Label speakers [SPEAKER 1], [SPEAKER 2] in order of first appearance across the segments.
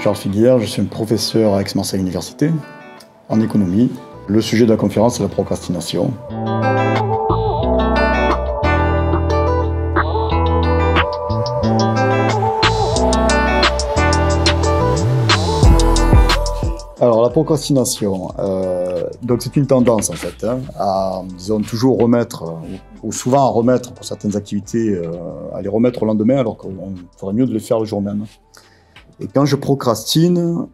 [SPEAKER 1] Charles Figuière, je suis un professeur à Aix-Marseille Université, en économie. Le sujet de la conférence est la procrastination. Alors la procrastination, donc c'est une tendance en fait, à disons toujours remettre, ou souvent à remettre pour certaines activités, à les remettre au lendemain alors qu'on ferait mieux de les faire le jour même. Et quand je procrastine,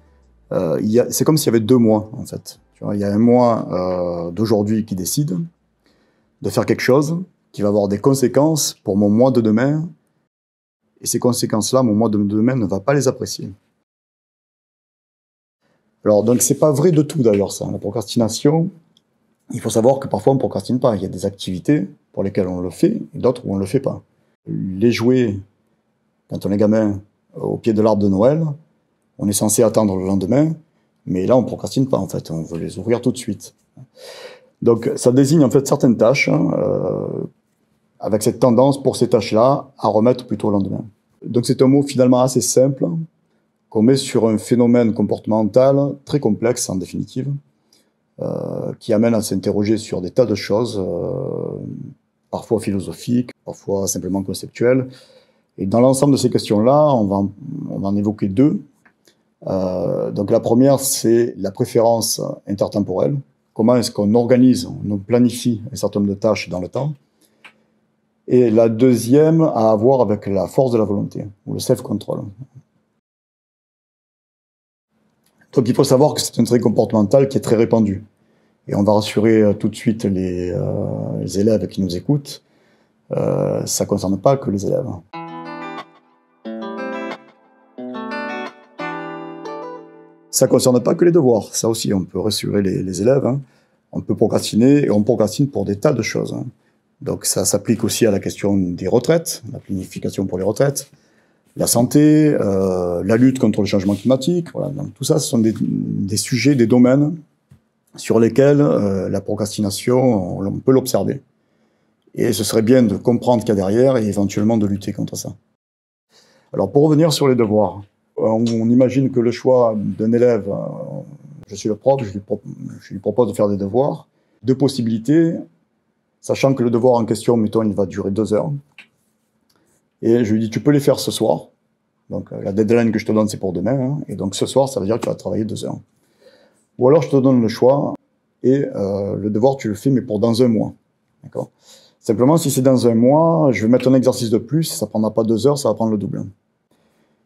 [SPEAKER 1] c'est comme s'il y avait 2 mois en fait. Tu vois, il y a un mois d'aujourd'hui qui décide de faire quelque chose qui va avoir des conséquences pour mon mois de demain. Et ces conséquences-là, mon mois de demain ne va pas les apprécier. Alors, donc, c'est pas vrai de tout d'ailleurs, ça. La procrastination, il faut savoir que parfois on ne procrastine pas. Il y a des activités pour lesquelles on le fait et d'autres où on ne le fait pas. Les jouets, quand on est gamin, au pied de l'arbre de Noël, on est censé attendre le lendemain, mais là on ne procrastine pas en fait, on veut les ouvrir tout de suite. Donc ça désigne en fait certaines tâches, avec cette tendance pour ces tâches-là à remettre plutôt au lendemain. Donc c'est un mot finalement assez simple, qu'on met sur un phénomène comportemental très complexe en définitive, qui amène à s'interroger sur des tas de choses, parfois philosophiques, parfois simplement conceptuelles. Et dans l'ensemble de ces questions-là, on va en évoquer 2. Donc la première, c'est la préférence intertemporelle. Comment est-ce qu'on organise, on planifie un certain nombre de tâches dans le temps. Et la deuxième a à voir avec la force de la volonté, ou le self-control. Donc il faut savoir que c'est un trait comportemental qui est très répandu. Et on va rassurer tout de suite les élèves qui nous écoutent. Ça ne concerne pas que les élèves. Ça ne concerne pas que les devoirs. Ça aussi, on peut rassurer les élèves. On peut procrastiner, et on procrastine pour des tas de choses. Donc ça s'applique aussi à la question des retraites, la planification pour les retraites, la santé, la lutte contre le changement climatique. Voilà. Donc, tout ça, ce sont des sujets, des domaines sur lesquels la procrastination, on peut l'observer. Et ce serait bien de comprendre qu'il y a derrière et éventuellement de lutter contre ça. Alors pour revenir sur les devoirs, on imagine que le choix d'un élève, je suis le prof, je lui propose de faire des devoirs, 2 possibilités, sachant que le devoir en question, mettons, il va durer 2 heures. Et je lui dis, tu peux les faire ce soir. Donc la deadline que je te donne, c'est pour demain. Et donc ce soir, ça veut dire que tu vas travailler 2 heures. Ou alors je te donne le choix, et le devoir, tu le fais, mais pour dans 1 mois. D'accord ? Simplement, si c'est dans 1 mois, je vais mettre un exercice de plus, ça ne prendra pas 2 heures, ça va prendre le double.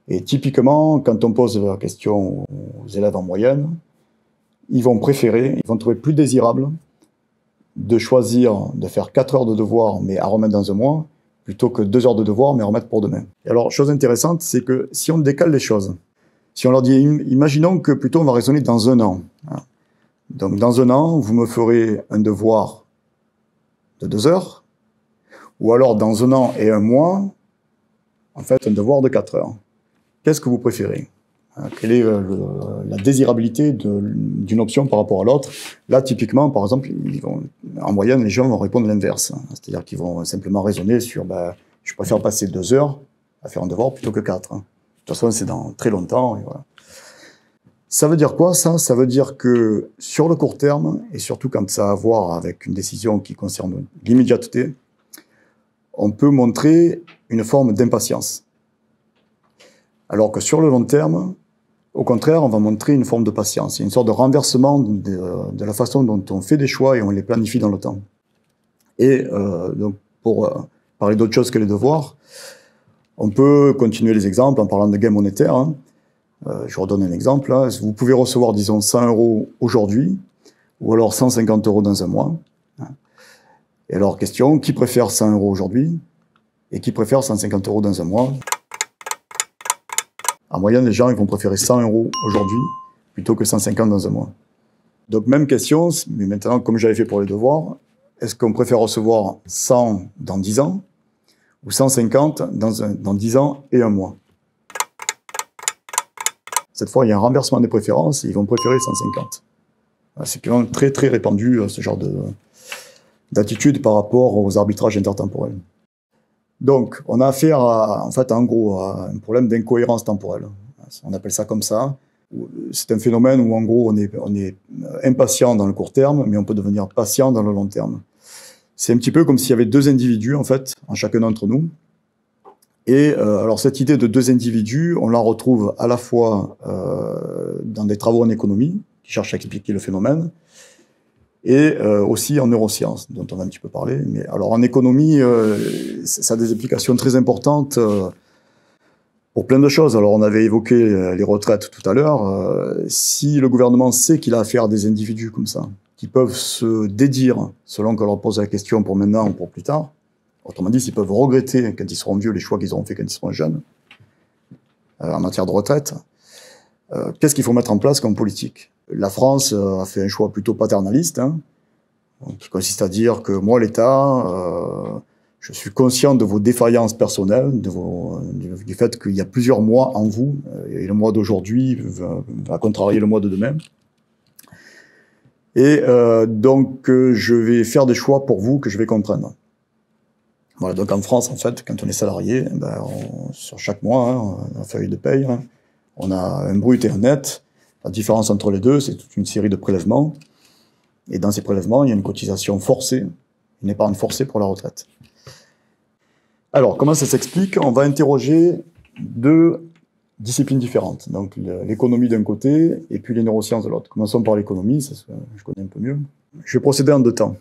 [SPEAKER 1] Et typiquement, quand on pose la question aux élèves en moyenne, ils vont trouver plus désirable de choisir de faire 4 heures de devoir, mais à remettre dans 1 mois, plutôt que 2 heures de devoir, mais à remettre pour demain. Et alors, chose intéressante, c'est que si on décale les choses, si on leur dit, imaginons que plutôt on va raisonner dans 1 an. Donc dans 1 an, vous me ferez un devoir de 2 heures, ou alors dans 1 an et 1 mois, en fait, un devoir de 4 heures. Qu'est-ce que vous préférez ? Quelle est la désirabilité d'une option par rapport à l'autre ? Là, typiquement, par exemple, en moyenne, les gens vont répondre l'inverse. C'est-à-dire qu'ils vont simplement raisonner sur je préfère passer 2 heures à faire un devoir plutôt que 4. De toute façon, c'est dans très longtemps. Et voilà. Ça veut dire quoi, ça ? Ça veut dire que sur le court terme, et surtout quand ça a à voir avec une décision qui concerne l'immédiateté, on peut montrer une forme d'impatience. Alors que sur le long terme, au contraire, on va montrer une forme de patience. C'est une sorte de renversement de la façon dont on fait des choix et on les planifie dans le temps. Et donc, pour parler d'autre chose que les devoirs, on peut continuer les exemples en parlant de gains monétaires. Je redonne un exemple. Vous pouvez recevoir, disons, 100 € aujourd'hui, ou alors 150 € dans 1 mois. Et alors, question, qui préfère 100 € aujourd'hui et qui préfère 150 € dans 1 mois ? En moyenne, les gens ils vont préférer 100 € aujourd'hui plutôt que 150 dans 1 mois. Donc, même question, mais maintenant, comme j'avais fait pour les devoirs, est-ce qu'on préfère recevoir 100 dans 10 ans ou 150 dans 10 ans et 1 mois ? Cette fois, il y a un renversement des préférences et ils vont préférer 150. C'est quand même très, très répandu, ce genre d'attitude par rapport aux arbitrages intertemporels. Donc, on a affaire en fait, en gros, à un problème d'incohérence temporelle. On appelle ça comme ça. C'est un phénomène où, en gros, on est impatient dans le court terme, mais on peut devenir patient dans le long terme. C'est un petit peu comme s'il y avait deux individus, en fait, en chacun d'entre nous. Et alors, cette idée de deux individus, on la retrouve à la fois dans des travaux en économie, qui cherchent à expliquer le phénomène, et aussi en neurosciences, dont on a un petit peu parlé. Mais alors, en économie, ça a des implications très importantes pour plein de choses. Alors, on avait évoqué les retraites tout à l'heure. Si le gouvernement sait qu'il a affaire à des individus comme ça, qui peuvent se dédire selon qu'on leur pose la question pour maintenant ou pour plus tard, autrement dit, s'ils peuvent regretter quand ils seront vieux les choix qu'ils auront fait quand ils seront jeunes, en matière de retraite, qu'est-ce qu'il faut mettre en place comme politique? La France a fait un choix plutôt paternaliste, hein, qui consiste à dire que moi, l'État, je suis conscient de vos défaillances personnelles, du fait qu'il y a plusieurs mois en vous, et le mois d'aujourd'hui va contrarier le mois de demain. Et donc, je vais faire des choix pour vous que je vais comprendre. Voilà, donc en France, en fait, quand on est salarié, sur chaque mois, hein, la feuille de paye, hein, on a un brut et un net. La différence entre les deux, c'est toute une série de prélèvements. Et dans ces prélèvements, il y a une cotisation forcée, une épargne forcée pour la retraite. Alors, comment ça s'explique? On va interroger deux disciplines différentes. Donc, l'économie d'un côté et puis les neurosciences de l'autre. Commençons par l'économie, je connais un peu mieux. Je vais procéder en deux temps.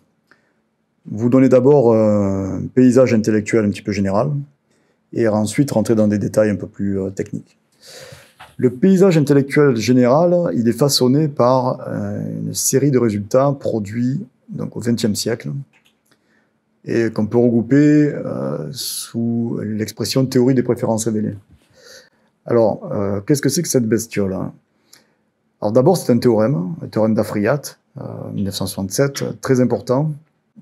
[SPEAKER 1] Vous donnez d'abord un paysage intellectuel un petit peu général, et ensuite rentrer dans des détails un peu plus techniques. Le paysage intellectuel général, il est façonné par une série de résultats produits donc, au XXe siècle, et qu'on peut regrouper sous l'expression théorie des préférences révélées. Alors, qu'est-ce que c'est que cette bestiole, hein? Alors d'abord, c'est un théorème d'Afriat, 1967, très important.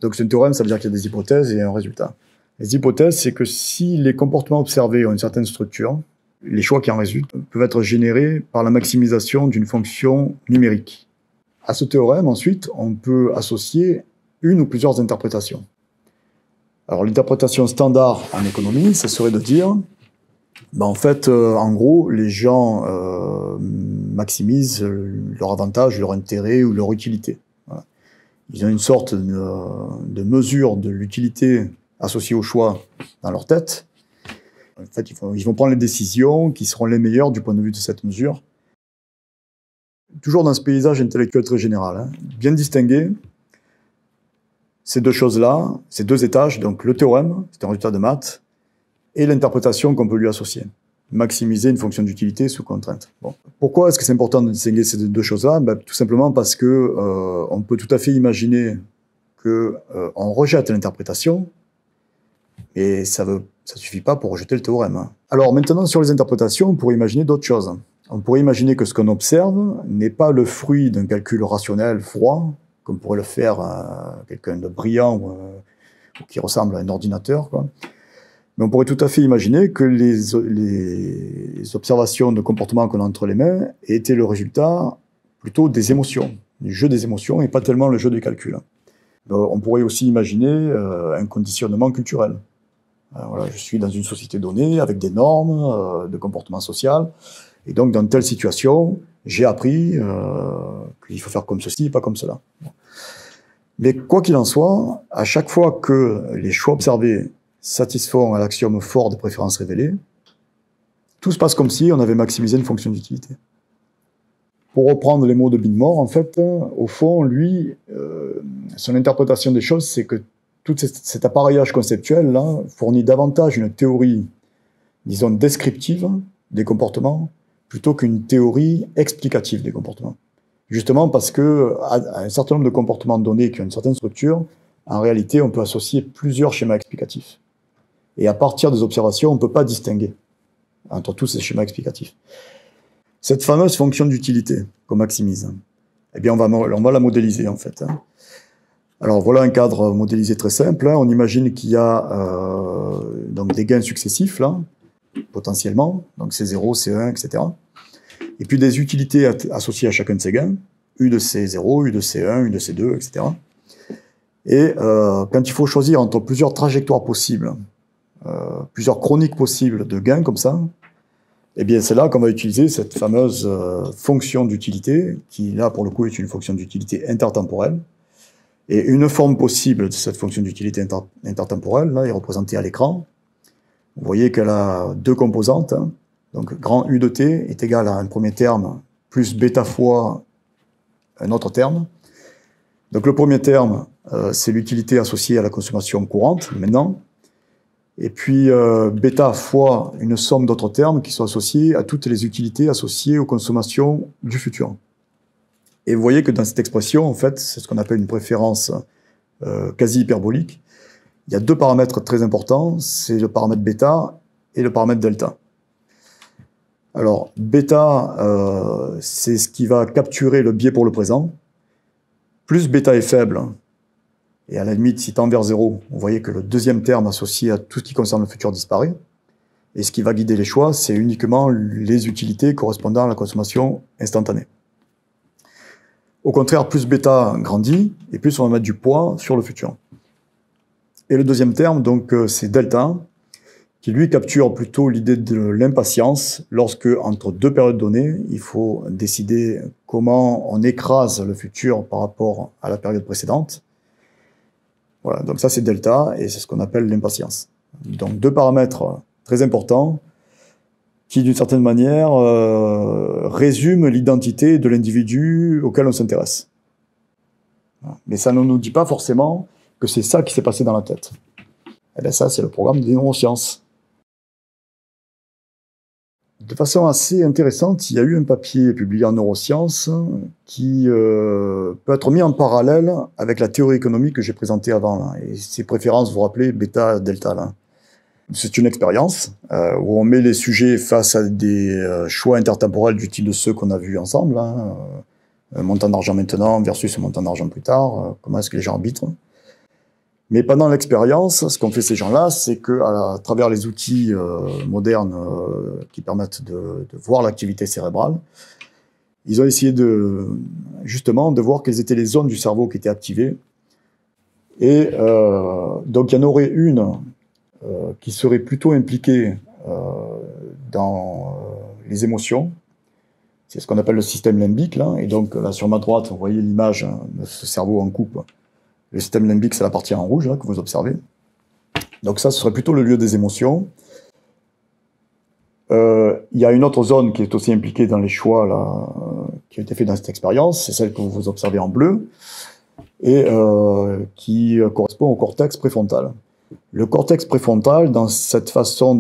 [SPEAKER 1] Donc c'est un théorème, ça veut dire qu'il y a des hypothèses et un résultat. Les hypothèses, c'est que si les comportements observés ont une certaine structure, les choix qui en résultent peuvent être générés par la maximisation d'une fonction numérique. À ce théorème, ensuite, on peut associer une ou plusieurs interprétations. Alors l'interprétation standard en économie, ça serait de dire, en fait, en gros, les gens maximisent leur avantage, leur intérêt ou leur utilité. Voilà. Ils ont une sorte de mesure de l'utilité associée au choix dans leur tête. En fait, ils vont prendre les décisions qui seront les meilleures du point de vue de cette mesure. Toujours dans ce paysage intellectuel très général, hein, bien distinguer ces deux choses-là, ces deux étages, donc le théorème, c'est un résultat de maths, et l'interprétation qu'on peut lui associer. Maximiser une fonction d'utilité sous contrainte. Bon. Pourquoi est-ce que c'est important de distinguer ces deux choses-là? Tout simplement parce que on peut tout à fait imaginer qu'on rejette l'interprétation, et ça suffit pas pour rejeter le théorème. Hein. Alors maintenant, sur les interprétations, on pourrait imaginer d'autres choses. On pourrait imaginer que ce qu'on observe n'est pas le fruit d'un calcul rationnel froid, comme pourrait le faire quelqu'un de brillant ou qui ressemble à un ordinateur, quoi. Mais on pourrait tout à fait imaginer que les observations de comportement qu'on a entre les mains étaient le résultat plutôt des émotions, du jeu des émotions et pas tellement le jeu du calcul. On pourrait aussi imaginer un conditionnement culturel. Voilà, je suis dans une société donnée avec des normes de comportement social, et donc dans telle situation, j'ai appris qu'il faut faire comme ceci, pas comme cela. Mais quoi qu'il en soit, à chaque fois que les choix observés satisfont à l'axiome fort de préférence révélée, tout se passe comme si on avait maximisé une fonction d'utilité. Pour reprendre les mots de Binmore, en fait, au fond, lui, son interprétation des choses, c'est que tout cet appareillage conceptuel-là fournit davantage une théorie, disons, descriptive des comportements, plutôt qu'une théorie explicative des comportements. Justement parce que à un certain nombre de comportements donnés qui ont une certaine structure, en réalité, on peut associer plusieurs schémas explicatifs. Et à partir des observations, on ne peut pas distinguer entre tous ces schémas explicatifs. Cette fameuse fonction d'utilité qu'on maximise, eh bien, on va la modéliser, en fait. Alors, voilà un cadre modélisé très simple. On imagine qu'il y a donc des gains successifs, là, potentiellement, donc C0, C1, etc. Et puis des utilités associées à chacun de ces gains, U de C0, U de C1, U de C2, etc. Et quand il faut choisir entre plusieurs trajectoires possibles, plusieurs chroniques possibles de gains comme ça, Eh bien, c'est là qu'on va utiliser cette fameuse fonction d'utilité, qui là, pour le coup, est une fonction d'utilité intertemporelle. Et une forme possible de cette fonction d'utilité intertemporelle, là, est représentée à l'écran. Vous voyez qu'elle a deux composantes. Hein. Donc, grand U de t est égal à un premier terme plus bêta fois un autre terme. Donc, le premier terme, c'est l'utilité associée à la consommation courante, maintenant. Et puis, bêta fois une somme d'autres termes qui sont associés à toutes les utilités associées aux consommations du futur. Et vous voyez que dans cette expression, en fait, c'est ce qu'on appelle une préférence quasi hyperbolique. Il y a deux paramètres très importants, c'est le paramètre bêta et le paramètre delta. Alors, bêta, c'est ce qui va capturer le biais pour le présent. Plus bêta est faible, et à la limite, si tend vers 0, vous voyez que le deuxième terme associé à tout ce qui concerne le futur disparaît. Et ce qui va guider les choix, c'est uniquement les utilités correspondant à la consommation instantanée. Au contraire, plus bêta grandit, et plus on va mettre du poids sur le futur. Et le deuxième terme, donc, c'est delta, qui lui capture plutôt l'idée de l'impatience, lorsque, entre deux périodes données, il faut décider comment on écrase le futur par rapport à la période précédente. Voilà, donc ça c'est delta, et c'est ce qu'on appelle l'impatience. Donc deux paramètres très importants, qui d'une certaine manière résument l'identité de l'individu auquel on s'intéresse. Mais ça ne nous dit pas forcément que c'est ça qui s'est passé dans la tête. Et bien ça, c'est le programme des neurosciences. De façon assez intéressante, il y a eu un papier publié en neurosciences qui peut être mis en parallèle avec la théorie économique que j'ai présentée avant. Là. Et ses préférences, vous vous rappelez, bêta, delta. Là. C'est une expérience où on met les sujets face à des choix intertemporels du type de ceux qu'on a vus ensemble. Hein, un montant d'argent maintenant versus un montant d'argent plus tard. Comment est-ce que les gens arbitrent? Mais pendant l'expérience, ce qu'ont fait ces gens-là, c'est qu'à travers les outils modernes qui permettent de voir l'activité cérébrale, ils ont essayé justement de voir quelles étaient les zones du cerveau qui étaient activées. Et donc il y en aurait une qui serait plutôt impliquée dans les émotions. C'est ce qu'on appelle le système limbique, là. Et donc là, sur ma droite, vous voyez l'image de ce cerveau en coupe. Le système limbique, c'est la partie en rouge, là, que vous observez. Donc ça, ce serait plutôt le lieu des émotions. Il y a une autre zone qui est aussi impliquée dans les choix là, qui a été fait dans cette expérience, c'est celle que vous observez en bleu, et qui correspond au cortex préfrontal. Le cortex préfrontal, dans cette façon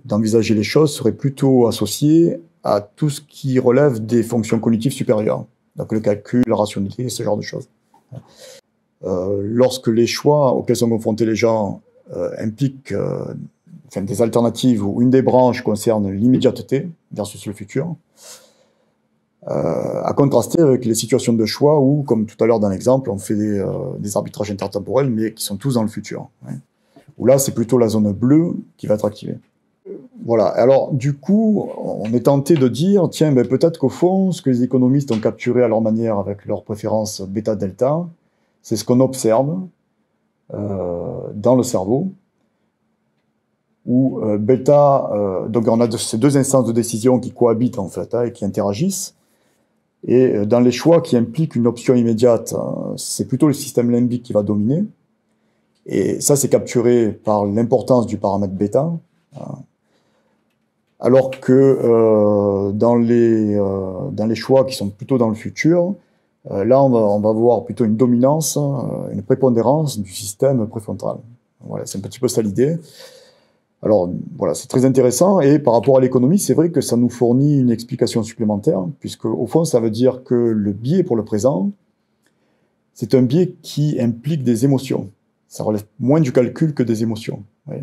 [SPEAKER 1] d'envisager les choses, serait plutôt associé à tout ce qui relève des fonctions cognitives supérieures. Donc le calcul, la rationalité, ce genre de choses. Lorsque les choix auxquels sont confrontés les gens impliquent des alternatives où une des branches concerne l'immédiateté versus le futur, à contraster avec les situations de choix où, comme tout à l'heure dans l'exemple, on fait des arbitrages intertemporels, mais qui sont tous dans le futur. Hein, où là, c'est plutôt la zone bleue qui va être activée. Voilà. Alors, du coup, on est tenté de dire, tiens, ben, peut-être qu'au fond, ce que les économistes ont capturé à leur manière avec leur préférence bêta-delta, c'est ce qu'on observe dans le cerveau, où bêta, donc on a ces deux instances de décision qui cohabitent en fait, hein, et qui interagissent. Et dans les choix qui impliquent une option immédiate, c'est plutôt le système limbique qui va dominer. Et ça, c'est capturé par l'importance du paramètre bêta. Alors que dans les choix qui sont plutôt dans le futur, là, on va voir plutôt une dominance, une prépondérance du système préfrontal. Voilà, c'est un petit peu ça l'idée. Alors, voilà, c'est très intéressant. Et par rapport à l'économie, c'est vrai que ça nous fournit une explication supplémentaire, puisque au fond, ça veut dire que le biais pour le présent, c'est un biais qui implique des émotions. Ça relève moins du calcul que des émotions. Oui.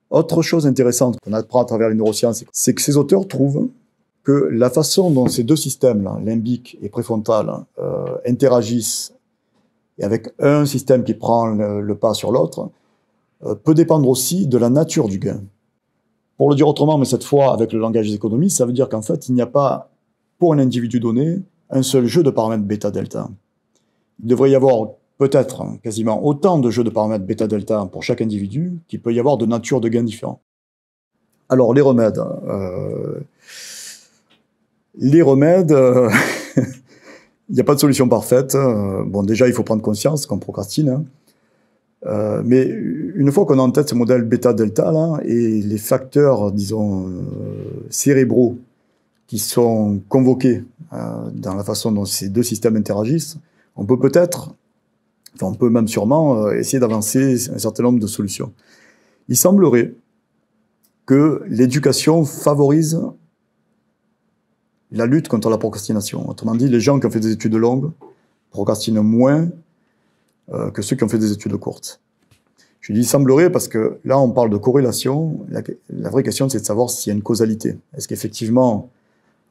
[SPEAKER 1] Autre chose intéressante qu'on apprend à travers les neurosciences, c'est que ces auteurs trouvent que la façon dont ces deux systèmes, là, limbique et préfrontal, interagissent, et avec un système qui prend le pas sur l'autre, peut dépendre aussi de la nature du gain. Pour le dire autrement, mais cette fois avec le langage des économistes, ça veut dire qu'en fait, il n'y a pas, pour un individu donné, un seul jeu de paramètres bêta-delta. Il devrait y avoir peut-être quasiment autant de jeux de paramètres bêta-delta pour chaque individu qu'il peut y avoir de nature de gains différents. Alors, les remèdes. Il n'y a pas de solution parfaite. Bon, déjà, il faut prendre conscience qu'on procrastine. Mais une fois qu'on a en tête ce modèle bêta-delta là, et les facteurs, disons, cérébraux qui sont convoqués dans la façon dont ces deux systèmes interagissent, on peut peut-être, enfin, on peut même sûrement essayer d'avancer un certain nombre de solutions. Il semblerait que l'éducation favorise la lutte contre la procrastination. Autrement dit, les gens qui ont fait des études longues procrastinent moins que ceux qui ont fait des études courtes. Je dis il semblerait parce que là, on parle de corrélation. La vraie question, c'est de savoir s'il y a une causalité. Est-ce qu'effectivement,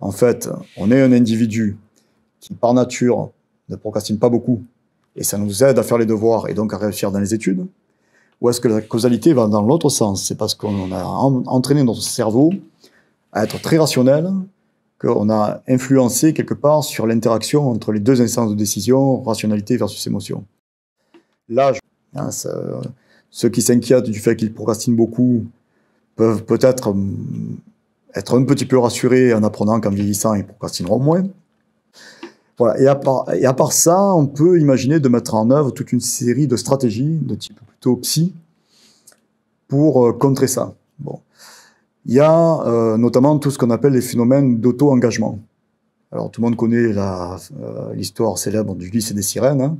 [SPEAKER 1] en fait, on est un individu qui, par nature, ne procrastine pas beaucoup et ça nous aide à faire les devoirs et donc à réussir dans les études? Ou est-ce que la causalité va dans l'autre sens? C'est parce qu'on a entraîné notre cerveau à être très rationnel, qu'on a influencé quelque part sur l'interaction entre les deux instances de décision, rationalité versus émotion. Là, ceux qui s'inquiètent du fait qu'ils procrastinent beaucoup peuvent peut-être être un petit peu rassurés en apprenant qu'en vieillissant, ils procrastineront moins. Voilà. Et à part ça, on peut imaginer de mettre en œuvre toute une série de stratégies de type plutôt psy pour contrer ça. Bon. Il y a notamment tout ce qu'on appelle les phénomènes d'auto-engagement. Alors tout le monde connaît l'histoire célèbre d'Ulysse et des sirènes. Hein.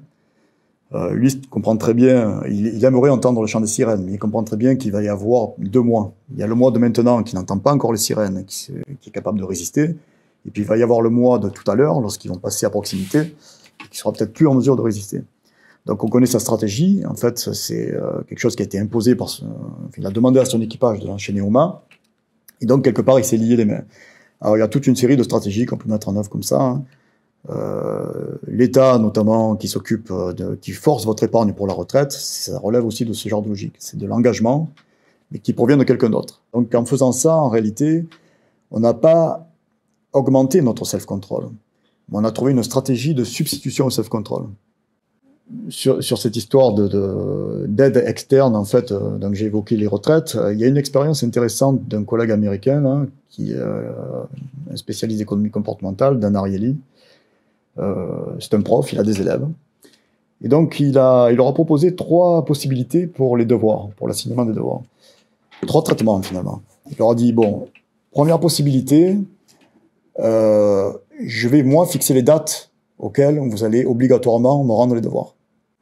[SPEAKER 1] Ulysse comprend très bien, il aimerait entendre le chant des sirènes, mais il comprend très bien qu'il va y avoir 2 mois. Il y a le mois de maintenant qui n'entend pas encore les sirènes, qui est capable de résister. Et puis il va y avoir le mois de tout à l'heure, lorsqu'ils vont passer à proximité, qui sera peut-être plus en mesure de résister. Donc on connaît sa stratégie. En fait, c'est quelque chose qui a été imposé il a demandé à son équipage de l'enchaîner au mât. Et donc, quelque part, il s'est lié les mains. Alors, il y a toute une série de stratégies qu'on peut mettre en œuvre comme ça. Hein. L'État, notamment, qui force votre épargne pour la retraite, ça relève aussi de ce genre de logique. C'est de l'engagement, mais qui provient de quelqu'un d'autre. Donc, en faisant ça, en réalité, on n'a pas augmenté notre self-control. Mais on a trouvé une stratégie de substitution au self-control. Sur cette histoire d'aide externe, en fait, donc j'ai évoqué les retraites, il y a une expérience intéressante d'un collègue américain, hein, qui est un spécialiste d'économie comportementale, Dan Ariely. C'est un prof, il a des élèves. Et donc, il leur a proposé 3 possibilités pour les devoirs, pour l'assignement des devoirs. 3 traitements, finalement. Il leur a dit, bon, première possibilité, je vais, moi, fixer les dates auxquelles vous allez obligatoirement me rendre les devoirs.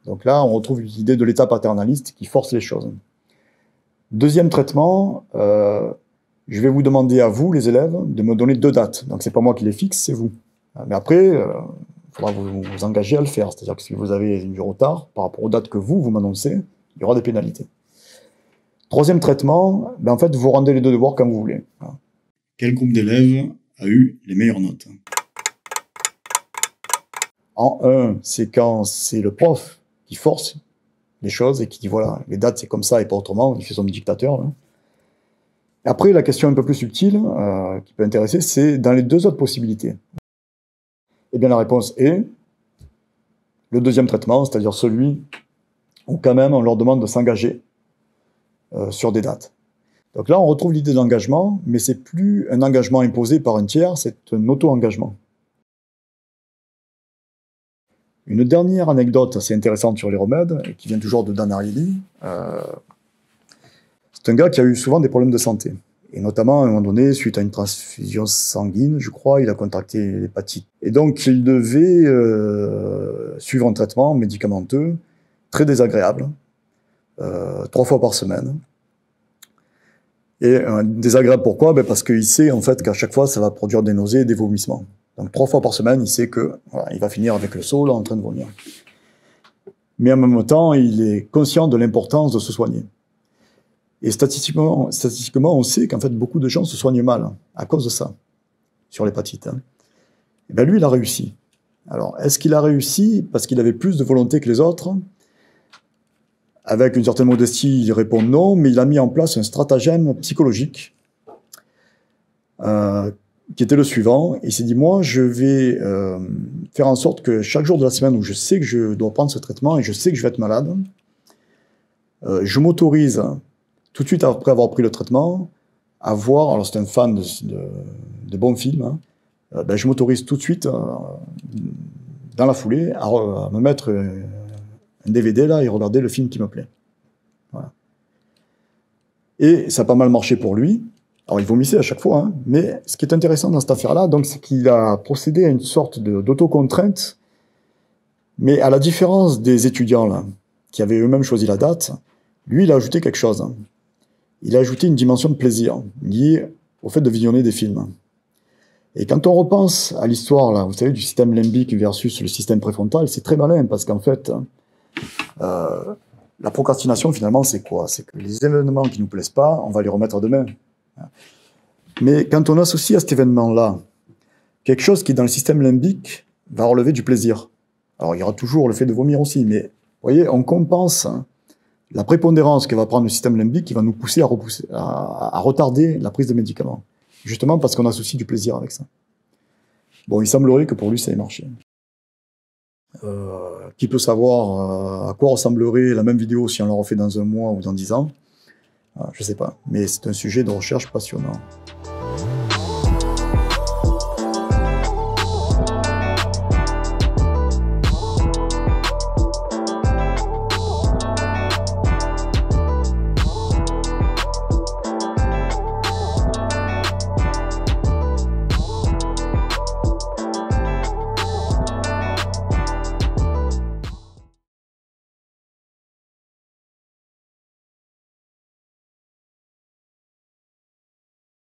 [SPEAKER 1] Donc là, on retrouve l'idée de l'État paternaliste qui force les choses. Deuxième traitement, je vais vous demander à vous, les élèves, de me donner 2 dates. Donc c'est pas moi qui les fixe, c'est vous. Mais après, il faudra vous engager à le faire. C'est-à-dire que si vous avez du retard par rapport aux dates que vous m'annoncez, il y aura des pénalités. Troisième traitement, en fait, vous rendez les 2 devoirs comme vous voulez. Quel groupe d'élèves a eu les meilleures notes? En 1, c'est quand c'est le prof qui force les choses et qui dit voilà, les dates c'est comme ça et pas autrement, il fait son dictateur. Là. Après, la question un peu plus subtile qui peut intéresser, c'est dans les 2 autres possibilités. Eh bien, la réponse est le deuxième traitement, c'est-à-dire celui où quand même on leur demande de s'engager sur des dates. Donc là, on retrouve l'idée d'engagement, mais c'est plus un engagement imposé par un tiers, c'est un auto-engagement. Une dernière anecdote assez intéressante sur les remèdes, qui vient toujours de Dan Ariely, c'est un gars qui a eu souvent des problèmes de santé. Et notamment, à un moment donné, suite à une transfusion sanguine, je crois, il a contracté l'hépatite. Et donc, il devait suivre un traitement médicamenteux très désagréable, 3 fois par semaine. Et désagréable pourquoi? Parce qu'il sait en fait qu'à chaque fois, ça va produire des nausées et des vomissements. Donc 3 fois par semaine, il sait que voilà, il va finir avec le seau là, en train de vomir. Mais en même temps, il est conscient de l'importance de se soigner. Et statistiquement on sait qu'en fait, beaucoup de gens se soignent mal à cause de ça, sur l'hépatite. Hein. Et bien lui, il a réussi. Alors, est-ce qu'il a réussi parce qu'il avait plus de volonté que les autres? Avec une certaine modestie, il répond non, mais il a mis en place un stratagème psychologique qui était le suivant. Il s'est dit, moi, je vais faire en sorte que chaque jour de la semaine où je sais que je dois prendre ce traitement et je sais que je vais être malade, je m'autorise, tout de suite après avoir pris le traitement, à voir, alors c'est un fan de bons films, hein, ben, je m'autorise tout de suite, dans la foulée, à me mettre un DVD là et regarder le film qui me plaît. Voilà. Et ça a pas mal marché pour lui. Alors il vomissait à chaque fois, hein, mais ce qui est intéressant dans cette affaire-là, donc, c'est qu'il a procédé à une sorte d'autocontrainte, mais à la différence des étudiants là, qui avaient eux-mêmes choisi la date, lui il a ajouté quelque chose. Hein. Il a ajouté une dimension de plaisir liée au fait de visionner des films. Et quand on repense à l'histoire, là, vous savez, du système limbique versus le système préfrontal, c'est très malin, parce qu'en fait, la procrastination, finalement, c'est quoi? C'est que les événements qui ne nous plaisent pas, on va les remettre demain. Mais quand on associe à cet événement-là quelque chose qui, dans le système limbique, va relever du plaisir. Alors, il y aura toujours le fait de vomir aussi, mais vous voyez, on compense la prépondérance que va prendre le système limbique qui va nous pousser à retarder la prise de médicaments. Justement parce qu'on associe du plaisir avec ça. Bon, il semblerait que pour lui, ça ait marché. Qui peut savoir à quoi ressemblerait la même vidéo si on la refait dans 1 mois ou dans 10 ans? Je sais pas, mais c'est un sujet de recherche passionnant.